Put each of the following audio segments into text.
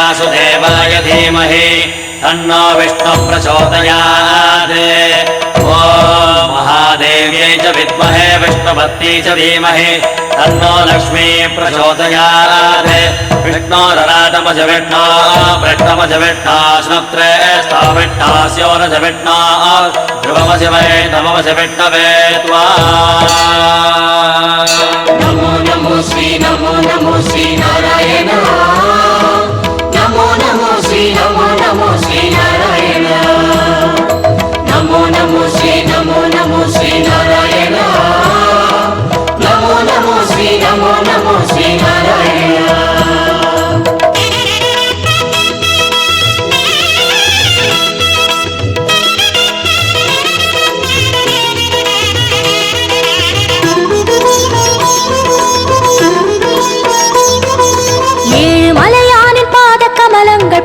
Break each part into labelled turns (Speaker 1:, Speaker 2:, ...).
Speaker 1: वासुदेवाय धीमहि तन्नो विष्णुः प्रचोदयात्। ॐ महादेव्यै च विद्महे विष्णुपत्नी च धीमहि तन्नो लक्ष्मी प्रचोदयात्। विष्णोरराटमज विष्णो वृष्णमज विष्णो श्नुत्रेष्ठो विष्णोस्योरज विष्णो ध्रुवमज वै नममज विष्णवे त्वा।
Speaker 2: नमो नमो श्री नारायण। नमो नमो श्री नारायण। नमो नमो श्री नारायण। नमो नमो श्री नारायण।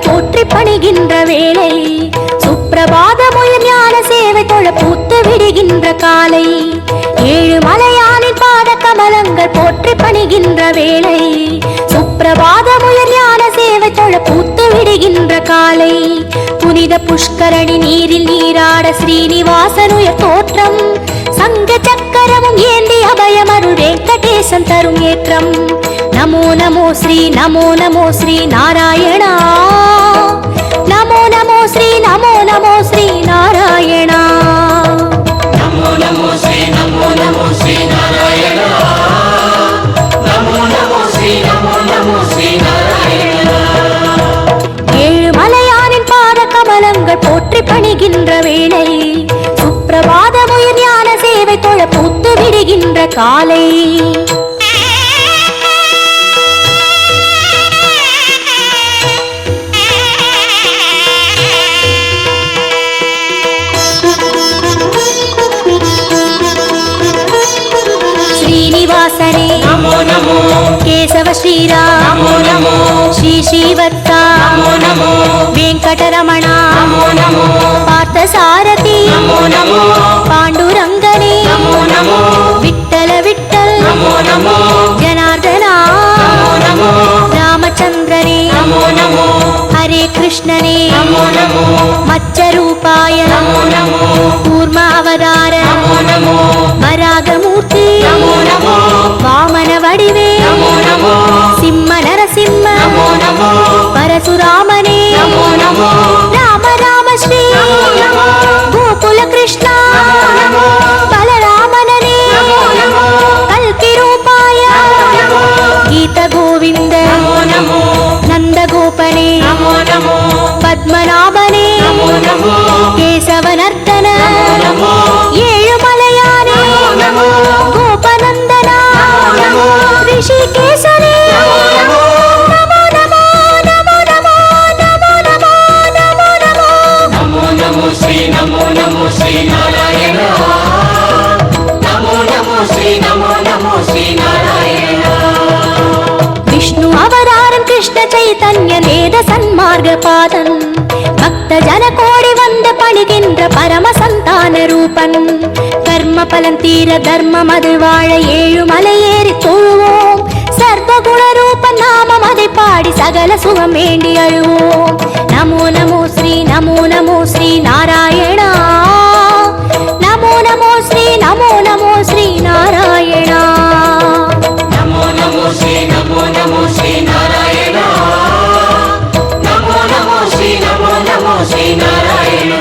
Speaker 3: போற்றி பணிகின்ற வேளை சுப்பிரபாதமுய ஞான சேவை தொழ பூத்து விடுகின்ற காலை ஏழு மலையானின் பாத கமலங்கள் போற்றி பணிகின்ற வேளை சுப்பிரபாதமுய ஞான சேவை தொழ பூத்து விடுகின்ற காலை புனித புஷ்கரணி நீரில் நீராட ஸ்ரீனிவாசனுயர் தோற்றம் சங்க சக்கரமும் ஏந்தி அபயமருள் வெங்கடேசன் தரும் ஏற்றம் नमो नमो श्री नारायण। नमो नमो श्री नारायण।
Speaker 2: नमो नमो श्री नारायण। नमो नमो श्री नारायण।
Speaker 3: ஏழு மலையானின் பாத கமலங்கள் போற்றி பணிகின்ற வேளை சுப்பிரபாதமுயர் ஞான சேவை தொழ பூத்து விடுகின்ற காலை श्रीनिवासने
Speaker 2: नमो नमो
Speaker 3: केशव श्रीराम
Speaker 2: नमो नमो
Speaker 3: श्री श्रीवत्सा
Speaker 2: नमो नमो
Speaker 3: वेंकटरमण
Speaker 2: नमो नमो
Speaker 3: पार्थसारथी
Speaker 2: नमो नमो
Speaker 3: पांडुरंगने
Speaker 2: नमो नमो
Speaker 3: विठ्ठल विठ्ठल
Speaker 2: नमो नमो
Speaker 3: जनार्दना
Speaker 2: नमो नमो
Speaker 3: रामचंद्रने
Speaker 2: नमो नमो
Speaker 3: हरे कृष्णने
Speaker 2: नमो नमो
Speaker 3: मच्चरूपाय
Speaker 2: नमो नमो
Speaker 3: कूर्मावतार
Speaker 2: नमो नमो
Speaker 3: वरागमूर्ति
Speaker 2: नमो नमो
Speaker 3: वामन वडिवे
Speaker 2: नमो नमो
Speaker 3: सिंह नरसिंह
Speaker 2: नमो नमो
Speaker 3: परशुरामने
Speaker 2: नमो नमो
Speaker 3: राम राम श्री
Speaker 2: नमो
Speaker 3: गोकुल कृष्ण
Speaker 2: नमो
Speaker 3: बलरामनने
Speaker 2: नमो
Speaker 3: कल्कि रूपाय
Speaker 2: नमो
Speaker 3: गीत गोविंद
Speaker 2: नमो नमो
Speaker 3: नंद गोपने
Speaker 2: नमो नमो
Speaker 3: पद्मनाभने
Speaker 2: नमो नमो
Speaker 3: केशवनर्दन
Speaker 2: नमो
Speaker 3: ಏಳು ಮಲಯಾನೆ
Speaker 2: ನಮೋ
Speaker 3: ಗೋಪನಂದನ
Speaker 2: ನಮೋ
Speaker 3: ಋಷಿಕೇಶನೇ
Speaker 2: ನಮೋ
Speaker 3: ನಮೋ ನಮೋ ನಮೋ ನಮೋ ನಮೋ ನಮೋ ನಮೋ ನಮೋ
Speaker 2: नमो नमो श्री नारायण। नमो श्री नारायण।
Speaker 3: विष्णु अवतारं कृष्ण चैतन्य वेद सन्मार्ग पादन भक्त जन कोडि वंद पणिगिன்ற परम संतान रूपन कर्म फलं तीर धर्म मது வாழ ஏழு மலையேறி தொழுவோம் சர்வகுண ரூப நாமம் அதை பாடி சகல சுகம் வேண்டி அழுவோம் நமோ நமோ ஸ்ரீ நாராயண நமோ நமோ ஸ்ரீ நாராயண
Speaker 2: नमो नमो श्री नारायण। नमो नमो श्री नारायण।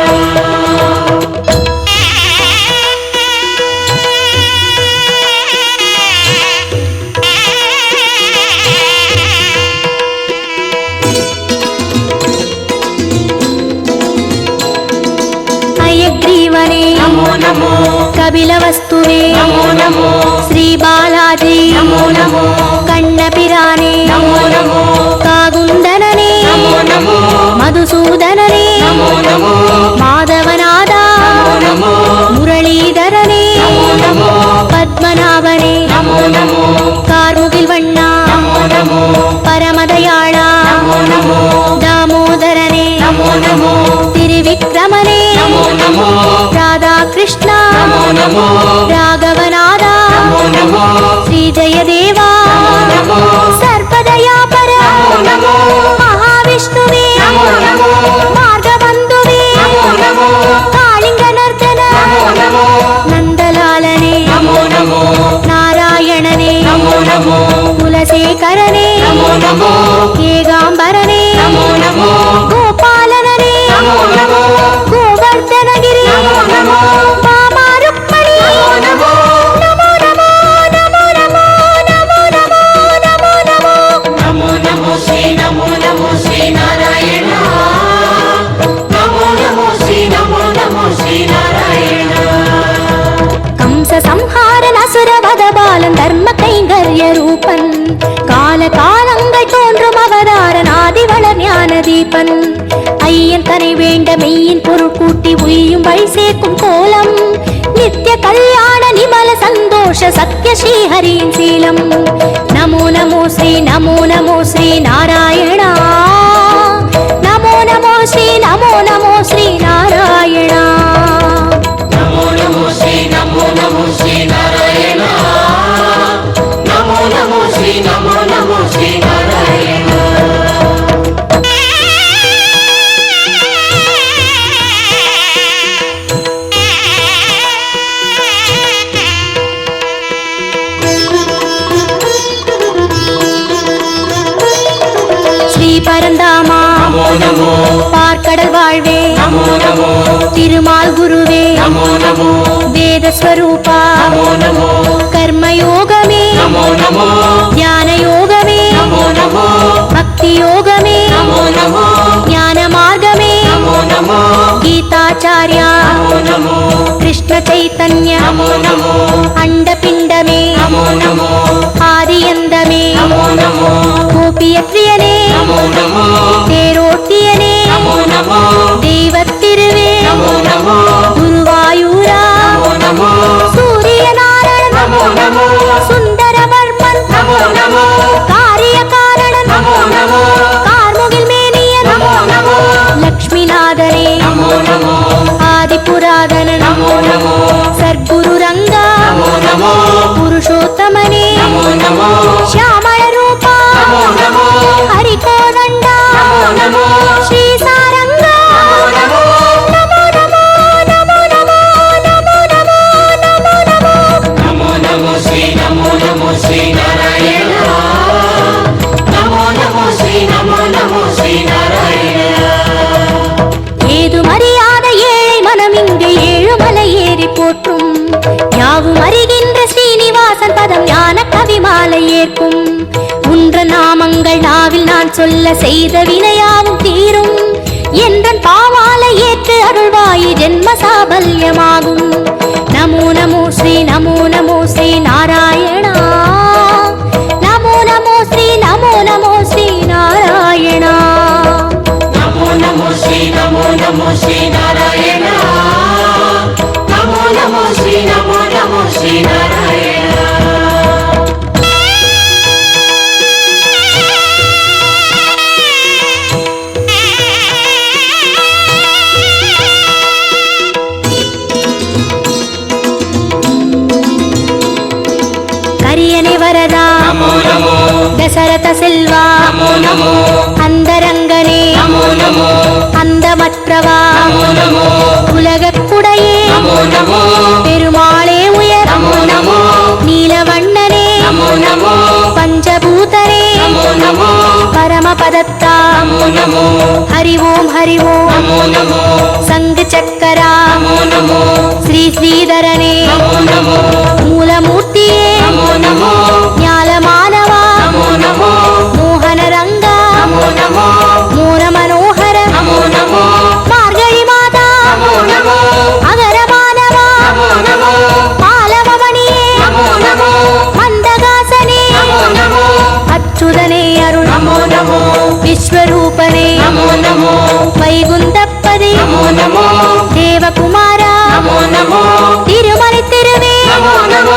Speaker 3: हयग्रीवने
Speaker 2: नमो नमो
Speaker 3: कपिलवस्तुवे
Speaker 2: नमो नमो
Speaker 3: श्री बालाजी
Speaker 2: नमो नमो
Speaker 3: कण्णपिराने
Speaker 2: नमो नमो
Speaker 3: कागुन्दनने
Speaker 2: नमो नमो
Speaker 3: मधुसूदनने
Speaker 2: नमो नमो
Speaker 3: माधवनादा
Speaker 2: नमो नमो
Speaker 3: मुरलीधरने
Speaker 2: नमो नमो
Speaker 3: पद्मनाभने
Speaker 2: नमो नमो
Speaker 3: कार्मुगिल्वण्णा
Speaker 2: नमो नमो
Speaker 3: परमदयाळा
Speaker 2: नमो नमो
Speaker 3: दामोदरने
Speaker 2: नमो नमो
Speaker 3: त्रिविक्रमने
Speaker 2: नमो नमो
Speaker 3: राधाकृष्ण
Speaker 2: नमो नमो
Speaker 3: राघवनादा
Speaker 2: नमो नमो
Speaker 3: श्री जयदेवा
Speaker 2: नमो
Speaker 3: सर्वदयापर
Speaker 2: नमो
Speaker 3: महाविष्णु குலசேகரனே
Speaker 2: நமோ நமோ
Speaker 3: ஏகாம்பரனே
Speaker 2: நமோ நமோ
Speaker 3: கோபாலனே
Speaker 2: நமோ நமோ
Speaker 3: கோவர்தனகிரி
Speaker 2: நமோ நமோ
Speaker 3: மாமா ருக்மணி
Speaker 2: நமோ
Speaker 3: நமோ நமோ நமோ நமோ நமோ நமோ நமோ நமோ
Speaker 2: நமோ நமோ ஸ்ரீ நாராயண நமோ நமோ ஸ்ரீ நாராயண
Speaker 3: கம்ச சம்ஹாரன் அசுரவத பாலன் தர்ம கைங்கர்ய ரூபன் கால காலங்கள் தோன்றும் அவதாரன் ஆதிவளர் ஞான தீபன் ஐயன் தனை வேண்ட மெய்யின் பொருள் கூட்டி உய்யும் வழி சேர்க்கும் கோலம் நித்திய கல்யாண நிமல சந்தோஷ சத்ய ஸ்ரீஹரியின் சீலம் நமோ நமோ ஸ்ரீ நாராயணா நமோ நமோ ஸ்ரீ நாராயணா
Speaker 2: நமோ நமோ ஸ்ரீ நாராயண நமோ நமோ ஸ்ரீ நாராயண
Speaker 3: ஸ்ரீ பரந்தாமா
Speaker 2: நமோ நமோ
Speaker 3: பார்க்கடல் வாழ்வே
Speaker 2: நமோ நமோ
Speaker 3: திருமால் குருவே
Speaker 2: நமோ நமோ
Speaker 3: வேதஸ்வரூபா
Speaker 2: நமோ நமோ
Speaker 3: கர்மயோகமே
Speaker 2: நமோ நமோ
Speaker 3: ஞான யோகமே
Speaker 2: நமோ நமோ
Speaker 3: பக்தி யோகமே
Speaker 2: நமோ நமோ
Speaker 3: ஞான மார்கமே
Speaker 2: நமோ நமோ
Speaker 3: கீதாச்சார்யா
Speaker 2: நமோ நமோ
Speaker 3: கிருஷ்ண சைத்தன்ய
Speaker 2: நமோ நமோ
Speaker 3: அண்டபிண்டமே
Speaker 2: நமோ நமோ
Speaker 3: ஆதியந்தமே
Speaker 2: நமோ நமோ
Speaker 3: கோபியத்ரியனே
Speaker 2: நமோ நமோ
Speaker 3: தேரோட்டியனே
Speaker 2: நமோ நமோ
Speaker 3: தெய்வத்திருவே
Speaker 2: நமோ நமோ
Speaker 3: குருவாயூரா
Speaker 2: நமோ நமோ
Speaker 3: சூரியநாராயணன்
Speaker 2: நமோ நமோ
Speaker 3: சுந்தரவர்மன்
Speaker 2: நமோ நமோ
Speaker 3: காரிய காரணன்
Speaker 2: நமோ நமோ
Speaker 3: கார்முகில் மேனியன்
Speaker 2: நமோ நமோ
Speaker 3: லக்ஷ்மிநாதனே
Speaker 2: நமோ நமோ
Speaker 3: ஆதிபுராதனன்
Speaker 2: நமோ நமோ
Speaker 3: சர்க்குரு ரங்கா
Speaker 2: நமோ நமோ
Speaker 3: புருஷோத்தமனே
Speaker 2: நமோ நமோ
Speaker 3: ಶ್ಯಾಮಳ ರೂಪ
Speaker 2: நமோ நமோ
Speaker 3: ಹರಿಕೋದಂಡ
Speaker 2: நமோ நமோ
Speaker 3: ಶ್ರೀ ಸಾರಂಗ
Speaker 2: நமோ
Speaker 3: ನಮೋ ನಮೋ ನಮೋ ನಮೋ ನಮೋ ನಮೋ ನಮೋ ನಮೋ
Speaker 2: நமோ நமோ ஸ்ரீ நாராயண நமோ நமோ ஸ்ரீ நாராயண
Speaker 3: ஏதும் அறியாத ஏழை மனம் இங்கு ஏழுமலை ஏறி போற்றும் யாவும் அறிகின்ற ஸ்ரீனிவாசன் பதம் ஞான கவி மாலை ஏற்கும் உன்ற நாமங்கள் நாவில் நான் சொல்ல செய்த வினையாவும் தீரும் என்றன் பாவாலை ஏற்று அருள்வாயி ஜென்ம சாபல்யமாகும் நமோ நமோ ஸ்ரீ நாராயணா நமோ நமோ ஸ்ரீ நாராயணா
Speaker 2: நமோ நமோ ஸ்ரீ நாராயண நமோ நமோ ஸ்ரீ நாராயண
Speaker 3: கரியனை வரதா
Speaker 2: நமோ நமோ
Speaker 3: தசரத செல்வா
Speaker 2: நமோ நமோ
Speaker 3: அந்தரங்கனே
Speaker 2: நமோ நமோ
Speaker 3: அந்தமற்றவா
Speaker 2: நமோ நமோ
Speaker 3: உலகக்குடையே
Speaker 2: நமோ நமோ
Speaker 3: பெருமாளே உயர்
Speaker 2: நமோ நமோ
Speaker 3: நீலவண்ணனே
Speaker 2: நமோ நமோ
Speaker 3: பஞ்சபூதனே
Speaker 2: நமோ நமோ
Speaker 3: பரமபதத்தா
Speaker 2: நமோ நமோ
Speaker 3: ஹரி ஓம்
Speaker 2: நமோ நமோ
Speaker 3: சங்கு சக்கரா
Speaker 2: நமோ நமோ
Speaker 3: ஸ்ரீ ஸ்ரீதரனே
Speaker 2: நமோ நமோ
Speaker 3: மூலமூர்த்தியே
Speaker 2: நமோ நமோ
Speaker 3: ஞாலமானவா
Speaker 2: நமோ நமோ
Speaker 3: மோகன ரங்கா
Speaker 2: நமோ நமோ
Speaker 3: மூல மனோகர
Speaker 2: நமோ நமோ
Speaker 3: மார்கழி மாதா
Speaker 2: நமோ நமோ
Speaker 3: அகரமானவா
Speaker 2: நமோ நமோ
Speaker 3: பாலவமணியே
Speaker 2: நமோ நமோ
Speaker 3: மந்தகாசனே
Speaker 2: நமோ நமோ
Speaker 3: அச்சுதனே அருள்
Speaker 2: நமோ நமோ
Speaker 3: விஸ்வரூபனே
Speaker 2: நமோ நமோ
Speaker 3: வைகுந்தப்பதி
Speaker 2: நமோ நமோ
Speaker 3: தேவகுமாரா
Speaker 2: நமோ நமோ
Speaker 3: திருமலை திருவே
Speaker 2: நமோ நமோ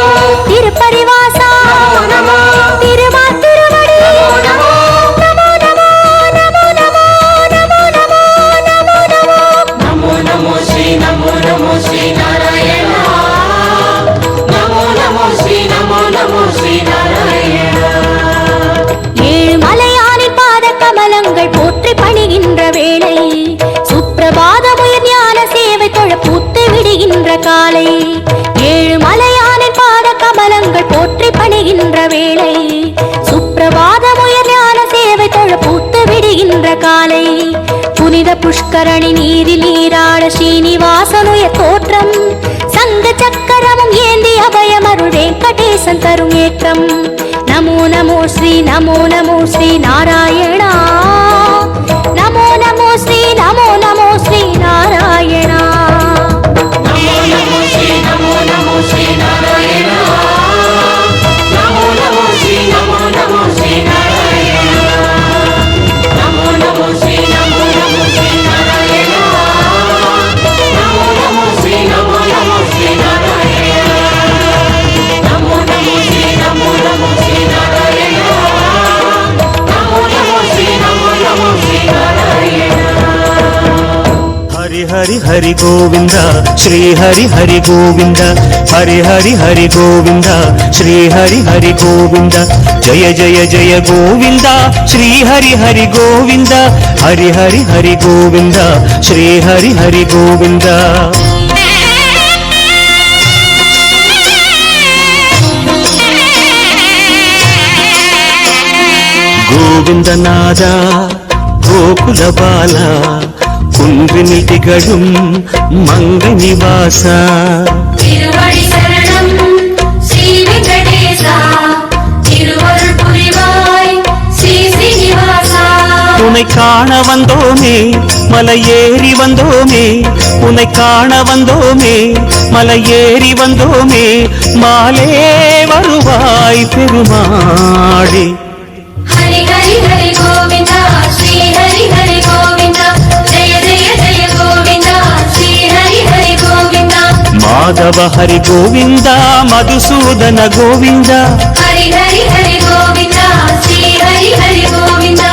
Speaker 3: திருப்பரிவாசா
Speaker 2: நமோ நமோ
Speaker 3: திருமால் திருவடி
Speaker 2: நமோ
Speaker 3: நமோ நமோ நமோ நமோ நமோ நமோ நமோ நமோ
Speaker 2: நமோ நமோ ஸ்ரீ நாராயண நமோ நமோ ஸ்ரீ நாராயண
Speaker 3: ஏழு மலையானின் பாத கமலங்கள் போற்றி பணிகின்ற வேளை சுப்பிரபாதமுயர் ஞான சேவை தொழ பூத்து விடுகின்ற காலை ஏழு மலையானின் பாத கமலங்கள் போற்றி பணிகின்ற வேளை சுப்ர புனித புஷ்கரணி நீரில் நீராட ஸ்ரீனிவாசனுய தோற்றம் சங்க சக்கரமும் ஏந்தி அபயமருள் வெங்கடேசன் தரும் ஏற்றம் நமோ நமோ ஸ்ரீ நமோ நமோ ஸ்ரீ நாராயணா நமோ நமோ ஸ்ரீ நமோ நமோ ஸ்ரீ நாராயணா
Speaker 2: நமோ நமோ ஸ்ரீ நமோ நமோ ஸ்ரீ நாராயணா நமோ நமோ ஸ்ரீ நமோ நமோ ஸ்ரீ நாராயணா நமோ நமோ ஸ்ரீ நமோ நமோ ஸ்ரீ நாராயணா நமோ நமோ ஸ்ரீ நமோ நமோ ஸ்ரீ நாராயணா நமோ நமோ ஸ்ரீ நமோ நமோ ஸ்ரீ நாராயணா நமோ நமோ ஸ்ரீ நமோ நமோ ஸ்ரீ நாராயணா
Speaker 4: हरि हरि हरि गोविंद श्री हरि हरि गोविंद हरि हरि हरि गोविंद श्री हरि हरि गोविंद जय जय जय गोविंद श्री हरि हरि गोविंद हरि हरि हरि गोविंद श्री हरि हरि गोविंद गोविंद नाद गोकुल बाला குன்றினில் திகழும் மங்கை நிவாசா
Speaker 2: திருவடி சரணம் ஸ்ரீ வெங்கடேசா திருவருள் புரிவாய் ஸ்ரீ ஸ்ரீனிவாசா
Speaker 4: உன்னை காண வந்தோமே மலை ஏறி வந்தோமே உன்னை காண வந்தோமே மலை ஏறி வந்தோமே மாலே வருவாய் பெருமாளே
Speaker 2: ஹரி ஹரி ஹரி கோவிந்தா ஸ்ரீ ஹரி ஹரி கோவிந்தா ஜெய ஜெய ஜெய கோவிந்தா ஸ்ரீ ஹரி ஹரி கோவிந்தா
Speaker 4: மாதவ ஹரி கோவிந்த மதுசூதன கோவிந்த
Speaker 2: ஹரி ஹரி ஹரி கோவிந்தா ஸ்ரீ ஹரி ஹரி கோவிந்தா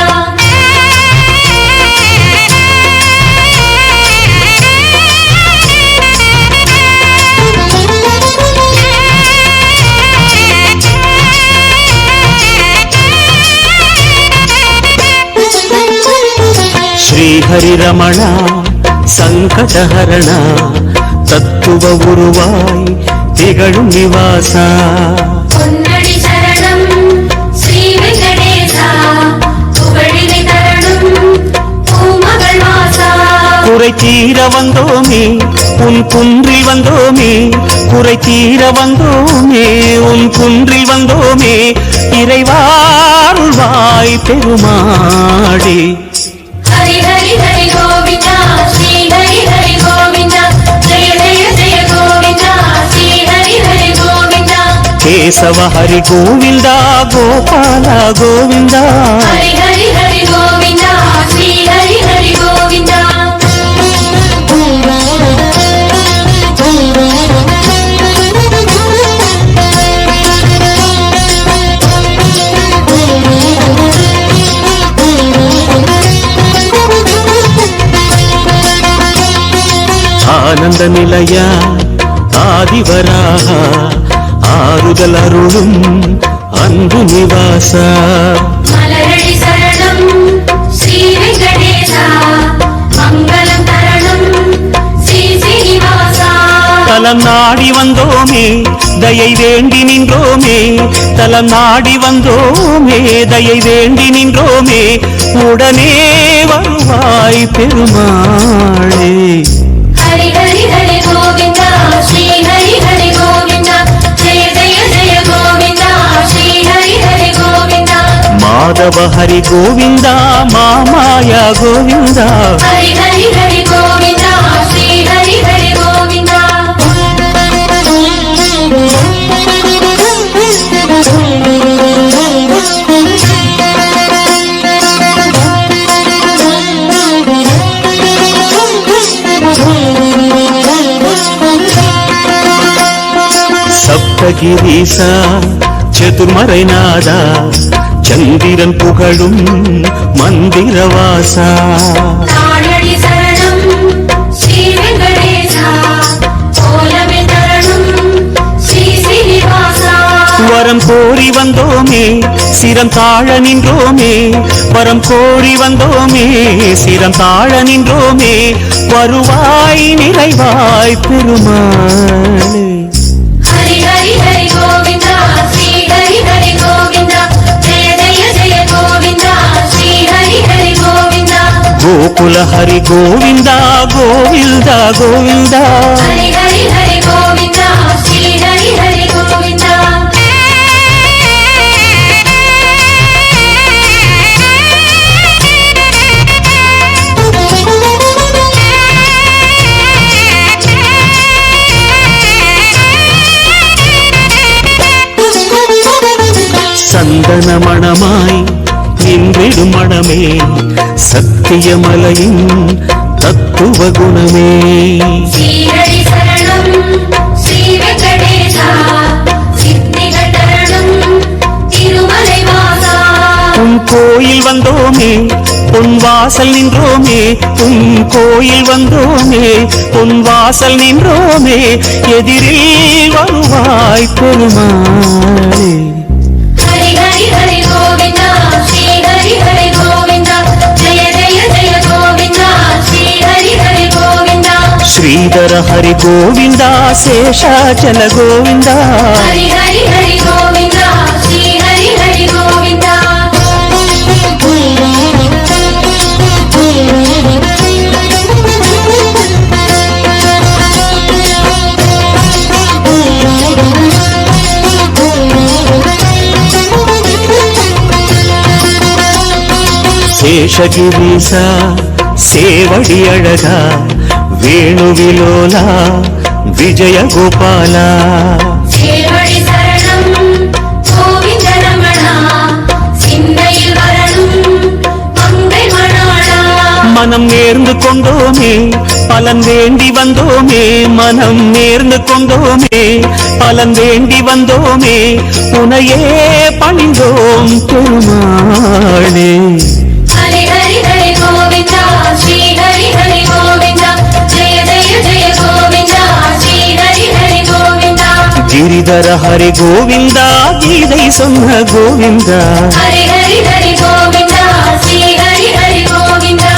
Speaker 4: ಶ್ರೀ ಹರಿ ರಮಣ ಸಂಕಟಹರಣ ತತ್ವ ಉರುವಾಯ್ திகழும் நிவாச
Speaker 2: பொன்னடி சரணம் ஸ்ரீ வெங்கடேசா புகழினை தரணும் பூமகள் வாசா
Speaker 4: குறை தீர வந்தோமே உன் குன்றில் வந்தோமே குறை தீர வந்தோமே உன் குன்றில் வந்தோமே இறைவாருள்வாய் பெருமாளே
Speaker 2: ஹரி ஹரி ஹரி கோவிந்தா ஸ்ரீ ஹரி ஹரி கோவிந்தா ஜெய ஜெய ஜெய கோவிந்தா ஸ்ரீ ஹரி ஹரி கோவிந்தா
Speaker 4: ಕೇಶವ ಹರಿ ಗೋವಿಂದ ಗೋಪಾಲ ಗೋವಿಂದ
Speaker 2: ஹரி ஹரி ஹரி கோவிந்தா ஸ்ரீ ஹரி ஹரி கோவிந்தா
Speaker 4: ಆನಂದ ನಿಲಯ ಆದಿವರಾಹ ಆರುದಲ ಅರುಳುಂ ಅಂದು ನಿವಾಸ
Speaker 2: மலரடி சரணம் ஸ்ரீ வெங்கடேசா மங்களம் தரணும் ஸ்ரீ ஸ்ரீனிவாசா
Speaker 4: தலம் நாடி வந்தோமே தயை வேண்டி நின்றோமே தலம் நாடி வந்தோமே தயை வேண்டி நின்றோமே உடனே வருவாய் பெருமாளே
Speaker 2: ஹரி ஹரி ஹரி கோவிந்தா ஸ்ரீ ஹரி ஹரி கோவிந்தா ஜெய ஜெய ஜெய கோவிந்தா ஸ்ரீ ஹரி ஹரி கோவிந்தா
Speaker 4: ಮಾಧವ ಹರಿ ಗೋವಿಂದ ಮಾಮಾಯ ಗೋವಿಂದ
Speaker 2: ஹரி ஹரி ஹரி கோவிந்தா ஸ்ரீ ஹரி ஹரி கோவிந்தா
Speaker 4: சப்தகிரீச சதுர்மறைநாத சந்திரன் புகழும் மந்திரவாசா
Speaker 2: தாழடி சரணம் ஸ்ரீ வெங்கடேசா கோலமே தரணும் ஸ்ரீ ஸ்ரீனிவாசா
Speaker 4: வரம் கோரி வந்தோமே சிரம் தாழ நின்றோமே வரம் கோரி வந்தோமே சிரம் தாழ நின்றோமே வருவாய் நிறைவாய் பெருமாளே
Speaker 2: ஹரி ஹரி ஹரி கோவிந்தா ஸ்ரீ ஹரி ஹரி கோவிந்தா ஜெய ஜெய ஜெய கோவிந்தா ஸ்ரீ ஹரி ஹரி கோவிந்தா
Speaker 4: ಕುಲ ಹರಿ ಗೋವಿಂದ ಗೋವಿಂದ ಗೋವಿಂದ.
Speaker 2: ಹರಿ ಹರಿ ಹರಿ ಗೋವಿಂದ ಶ್ರೀ ಹರಿ ಹರಿ ಗೋವಿಂದ.
Speaker 4: சந்தன மணமாய் நின்றிடும் மணமே சத்திய மலையின் தத்துவ குணமே.
Speaker 2: ஸ்ரீஹரி சரணம் ஸ்ரீ வெங்கடேசா சித்திகள் தரணும் திருமலை வாசா.
Speaker 4: உன் கோயில் வந்தோமே பொன் வாசல் நின்றோமே, உன் கோயில் வந்தோமே பொன் வாசல் நின்றோமே, எதிரில் வருவாய் பெருமாளே.
Speaker 2: ஹரி ஹரி ஹரி கோவிந்தா ஸ்ரீ ஹரி ஹரி கோவிந்தா ஜெய ஜெய ஜெய கோவிந்தா ஸ்ரீ ஹரி ஹரி கோவிந்தா.
Speaker 4: ಶ್ರೀಧರ ಹರಿ ಗೋವಿಂದ ಶೇಷಾಚಲ ಗೋವಿಂದ.
Speaker 2: ಹರಿ ಹರಿ ಹರಿ ಗೋವಿಂದ ಶ್ರೀ ಹರಿ ಹರಿ ಗೋವಿಂದ.
Speaker 4: ಶೇಷಗಿರೀಶ ಸೇವಡಿ ಅಳಗ ವೇಣುವಿಲೋಲ ವಿಜಯ ಗೋಪಾಲ.
Speaker 2: சேவடி சரணம் கோவிந்த ரமணா சிந்தையில் வரணும் மங்கை மணாளா.
Speaker 4: மனம் நேர்ந்து கொண்டோமே பலன் வேண்டி வந்தோமே, மனம் நேர்ந்து கொண்டோமே பலன் வேண்டி வந்தோமே, உனையே பணிந்தோம் பெருமாளே.
Speaker 2: ஹரி ஹரி ஹரி கோவிந்தா ஸ்ரீ ஹரி ஹரி கோவிந்தா ஜெய ஜெய ஜெய கோவிந்தா ஸ்ரீ ஹரி ஹரி கோவிந்தா.
Speaker 4: ಗಿರಿಧರ ಹರಿ ಗೋವಿಂದ ಗೀதை சொன்ன ಗೋವಿಂದ.
Speaker 2: ஹரி ஹரி ஹரி கோவிந்தா ஸ்ரீ ஹரி ஹரி கோவிந்தா.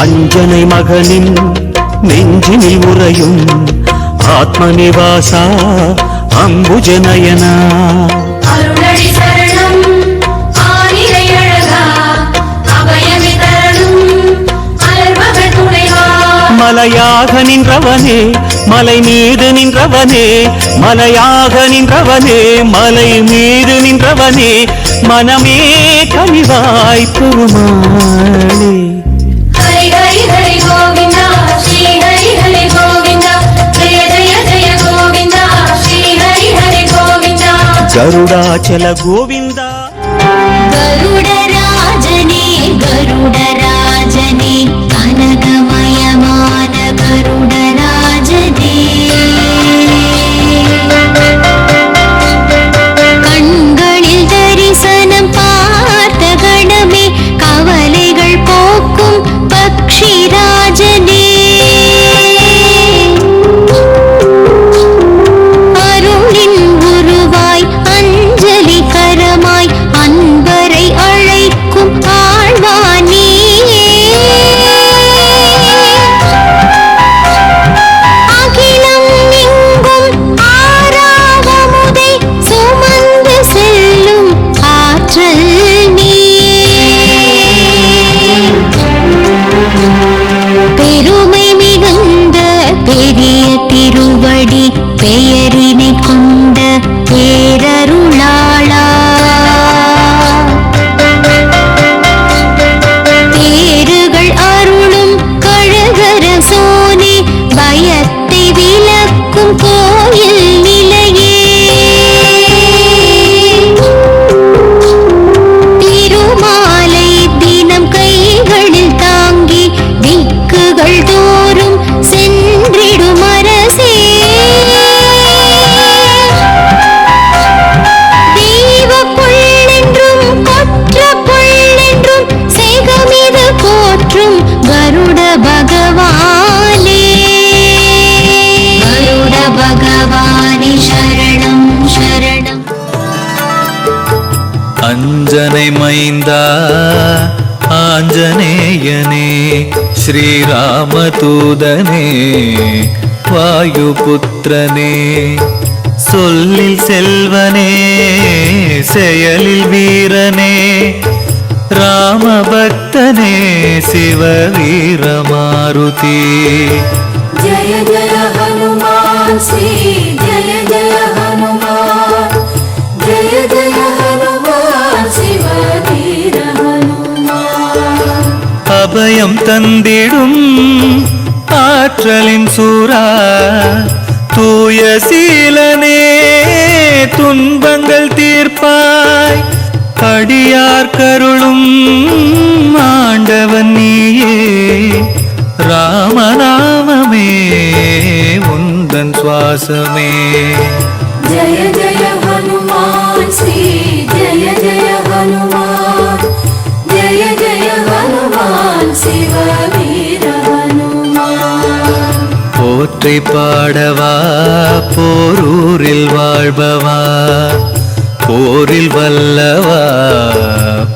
Speaker 4: அஞ்சனை மகனின் நெஞ்சினில் உறையும் ஆத்மநிவாசா அம்புஜநயனா.
Speaker 2: அருளடி சரணம் ஆனிரை அழகா அபயமி தரணும் அலர்மகள் துணைவா.
Speaker 4: மலையாக நின்றவனே மலை மீது நின்றவனே, மலையாக நின்றவனே மலை மீது நின்றவனே, மனமே கனிவாய் பெருமாளே.
Speaker 2: ஹரி ஹரி ஹரி கோவிந்தா ஸ்ரீ ஹரி ஹரி கோவிந்தா ஜெய ஜெய ஜெய கோவிந்தா ஸ்ரீ ஹரி ஹரி கோவிந்தா.
Speaker 4: ಗರುಡಾಚಲ ಗೋವಿಂದ.
Speaker 3: ಗರುಡರಾಜನೇ ಗರುಡರಾಜನೇ ಕನಕಮಯಮಾನ ಗರುಡರಾಜನೇ. கண்களில் தரிசனம் பார்த்த கணமே கவலைகள் போக்கும் பக்ஷிராஜனே. அருளின் உருவாய் அஞ்சலி கரமாய் அன்பரை அழைக்கும் ஆழ்வானே. அகிலம் எங்கும் ஆறாவமுதை சுமந்து செல்லும் ஆற்றல் நீ. பெருமை மிகுந்த பெரிய திருவடி பெயரினை கொண்ட பேரருளாளா. பேறுகள் அருளும் கழகர சோனே பயத்தை விலக்கும் கோயில் நிலையே. திருமாலை தினம் கைகளில் தாங்கி திக்குகள் தோறும் சென்றிடும் அரசே. தெய்வ புள்ளென்றும் கொற்ற புள்ளென்றும் செகமிது போற்றும் கருட பகவானே. கருட பகவானே சரணம் சரணம்.
Speaker 5: அஞ்சனை மைந்தா ஆஞ்சநேயனே ஸ்ரீராமதூதனே வாயுபுத்திரனே சொல்லில் செல்வனே செயலில் வீரனே ராமபக்தனே சிவவீரமாருதி
Speaker 2: जय जय हनुमान श्री जय जय हनुमान जय जय हनुमान शिव वीर हनुमान
Speaker 5: அபயம் தந்திடும் ஆற்றலின் சூரா தூய சீலனே துன்பங்கள் தீர்ப்பாய் அடியார் கருளும் ஆண்டவன் நீயே ராமநாமமே உந்தன் சுவாசமே
Speaker 2: जय जय हनुमान श्री जय जय हनुमान जय जय हनुमान शिव वीर हनुमान
Speaker 5: போற்றி பாடவா போரூரில் வாழ்பவா போரில் வல்லவா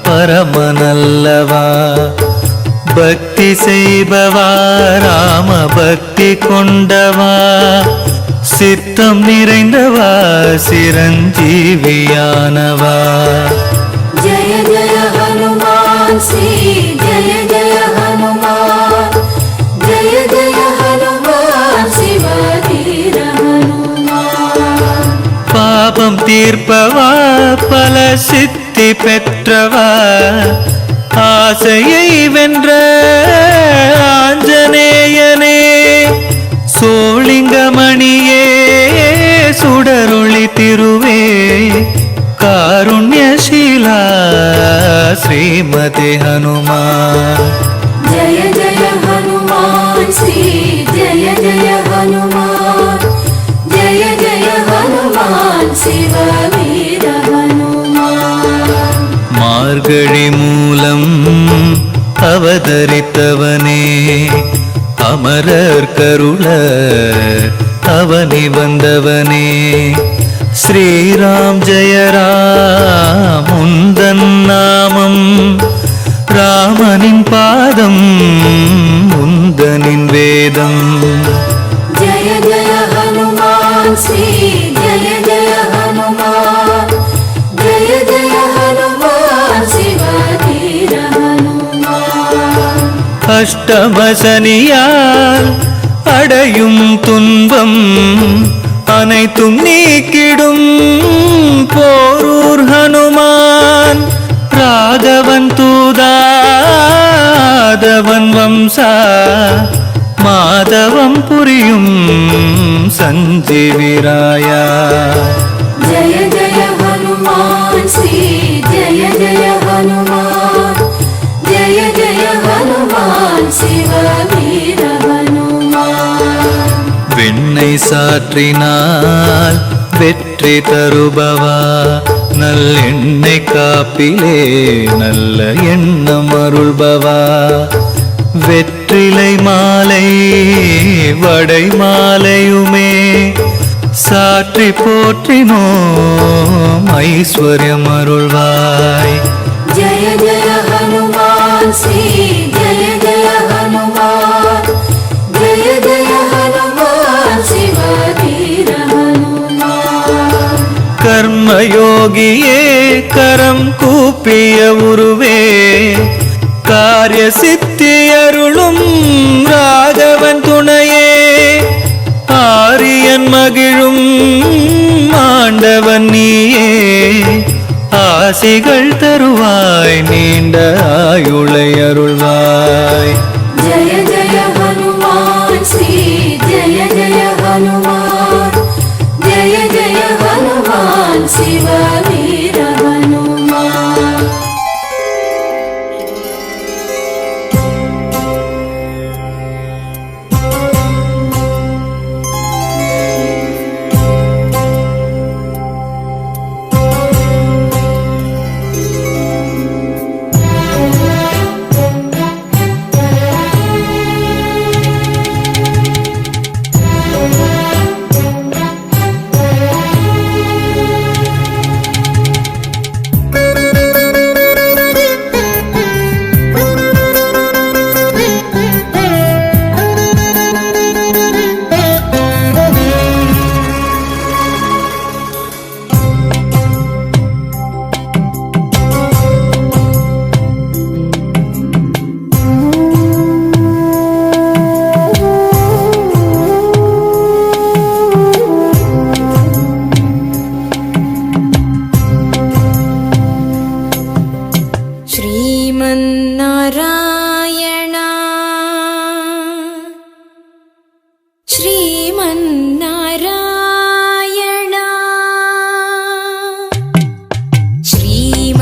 Speaker 5: பரமநல்லவா பக்தி செய்பவா ராம பக்தி கொண்டவா சித்தம் நிறைந்தவா சிரஞ்சீவியானவா
Speaker 2: जय जय हनुमान श्री जय जय हनुमान जय जय हनुमान शिव वीर हनुमान
Speaker 5: பாபம் தீர்ப்பவா பல சித்தி பெற்றவா ஆசையை வென்ற ஆஞ்சநேயனே சோளிங்கமணியே சுடரொளி திருவே காருண்யசீலா ஸ்ரீமதி ஹனுமான்
Speaker 2: जय जय हनुमान श्री जय जय हनुमान जय जय हनुमान शिव वीर हनुमान
Speaker 5: மார்கழி மூலம் அவதரித்தவனே அமரர் கருள அவனி வந்தவனே ஸ்ரீராம் ஜெய ராம் உந்தன் நாமம் ராமனின் பாதம் உந்தனின் வேதம்
Speaker 2: जय जय हनुमान श्री जय जय हनुमान जय जय हनुमान शिव वीर हनुमान
Speaker 5: அஷ்டமசனியால் அடையும் துன்பம் அனைத்தும் நீக்கிடும் போரூர் ஹனுமான் ராகவன் தூதாதவன் வம்சா மாதவம் புரியும் சஞ்சீவிராயா
Speaker 2: जय जय हनुमान श्री जय जय हनुमान जय जय हनुमान शिव वीर हनुमान
Speaker 5: வெண்ணை சாற்றினால் வெற்றி தருபவா நல்லெண்ணெய் காப்பிலே நல்ல எண்ணம் அருள்பவா வெற்றிலை மாலை வடை மாலையுமே சாற்றி போற்றினோம் ஐஸ்வர்யம் அருள்வாய்
Speaker 2: जय जय हनुमान श्री जय जय हनुमान जय जय हनुमान शिव वीर हनुमान
Speaker 5: கர்மயோகியே கரம் கூப்பிய உருவே காரிய சித்தி அருளும் ராகவன் துணையே ஆரியன் மகிழும் ஆண்டவன் நீயே ஆசிகள் தருவாய் நீண்ட ஆயுளை அருள்வாய்
Speaker 2: जय जय हनुमान श्री जय जय हनुमान जय जय हनुमान शिव वीर हनुमान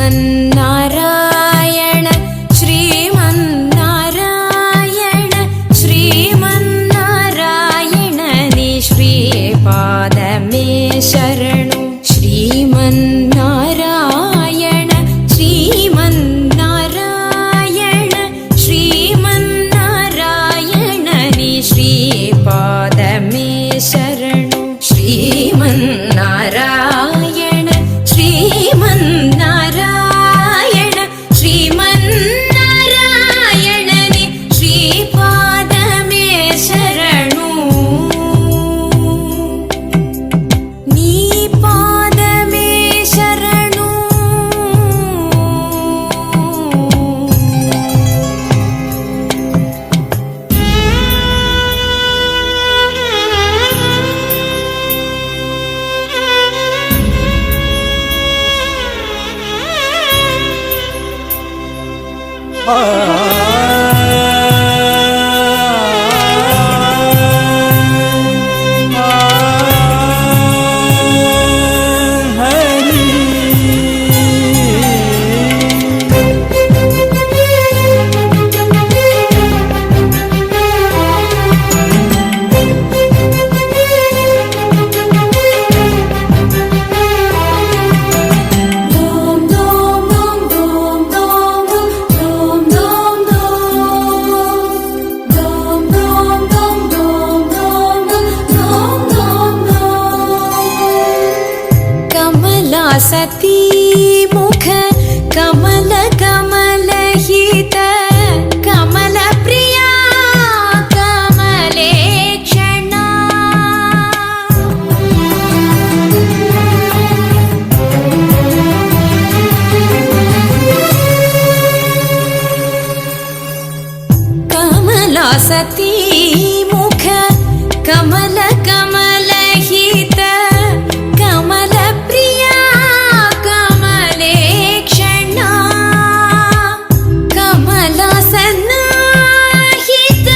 Speaker 6: श्रीमन्नारायण श्रीमन्नारायण श्रीमन्नारायण नि श्रीपादमे शरणु श्रीमन्नारायण श्रीमन्नारायण श्रीमन्नारायण नि श्रीपादमे शरणु श्रीमन्नारायण श्रीमन्नारायण श्रीमन्नारायण नि श्रीपादमे शरणु नी पादमे शरणु सती मुख कमल कमल हित कमल प्रिया कमलेक्षणा कमला सती मुख कमल कमल हित कमल प्रिया कमलेक्षणा कमला सन्नाहित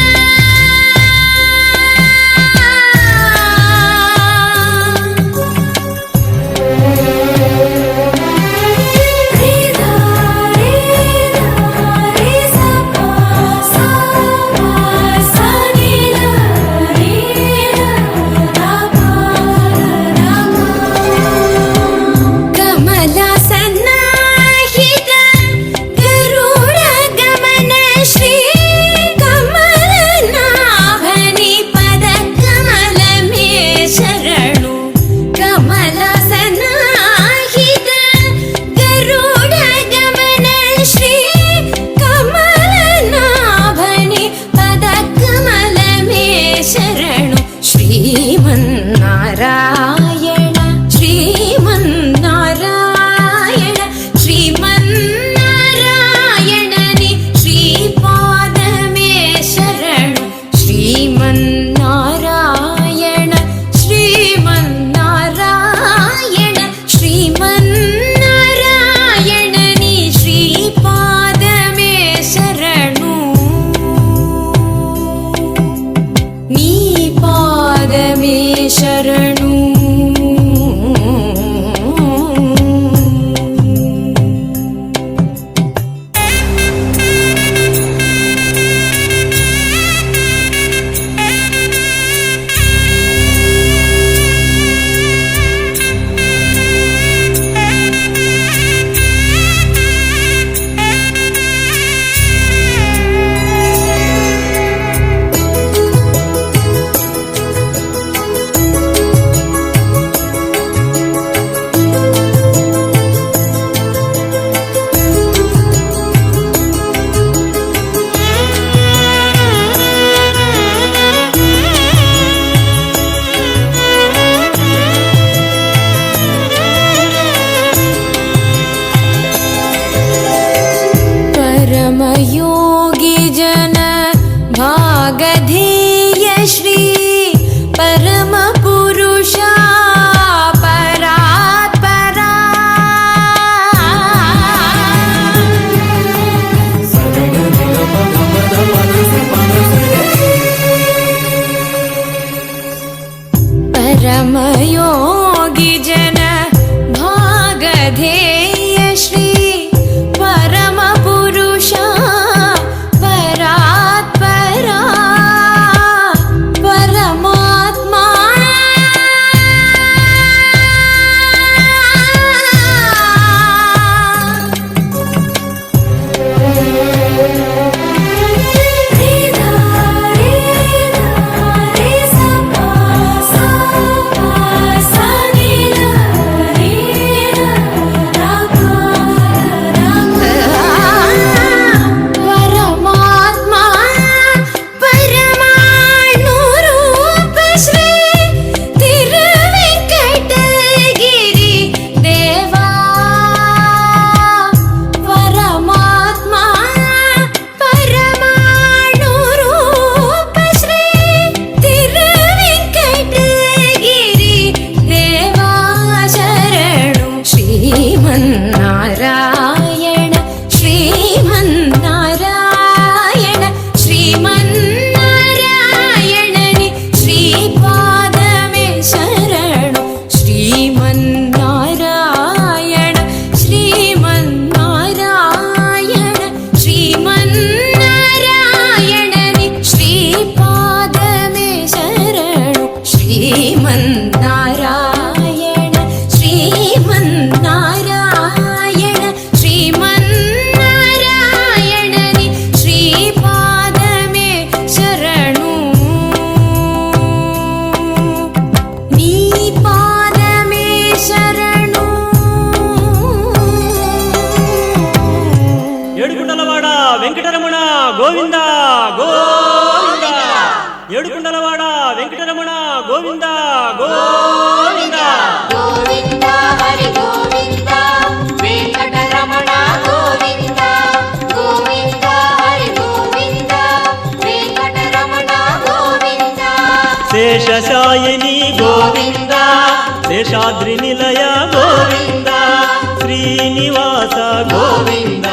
Speaker 6: कमला सन्नाहित गरुड गमन श्री कमलनाभनि पद कमल मे शरणु कमला सन्नाहित गरुड गमन श्री कमलनाभनि पद कमल मे शरणु श्रीमन्नारायण श्रीमन्नारायण श्रीमन्नारायण नि श्रीपादमे शरणु श्रीमन्नारायण श्रीमन्नारायण श्रीमन्नारायण नि श्रीपादमे शरणु नी पादमे शरणु परमयोगी जन भागधेय श्री परम पुरुषा परात्परा परमयोगी जन भागधेय श्री నారాయణ శ్రీమన్నారాయణ శ్రీమన్నారాయణని శ్రీపాదమే శరణు శ్రీమన్నారాయణ శ్రీమన్నారాయణ శ్రీమన్నారాయణని శ్రీపాదమే శరణు శ్రీమన్నారాయణ శ్రీమన్నారాయణ శ్రీమన్నారాయణని శ్రీపాదమే శరణు నీ పాదమే శరణు
Speaker 7: ఏడుకుండలవాడ వెంకటరమణ గోవింద గోవింద ఏడుకుండలవాడ వెంకటరమణ గోవింద గోవింద
Speaker 2: గోవింద హరి గోవింద వెంకటరమణ గోవింద గోవింద హరి గోవింద వెంకటరమణ గోవింద
Speaker 7: శేషశాయిని గోవింద శేషాద్రి నిలయ గోవింద శ్రీనివాస గోవింద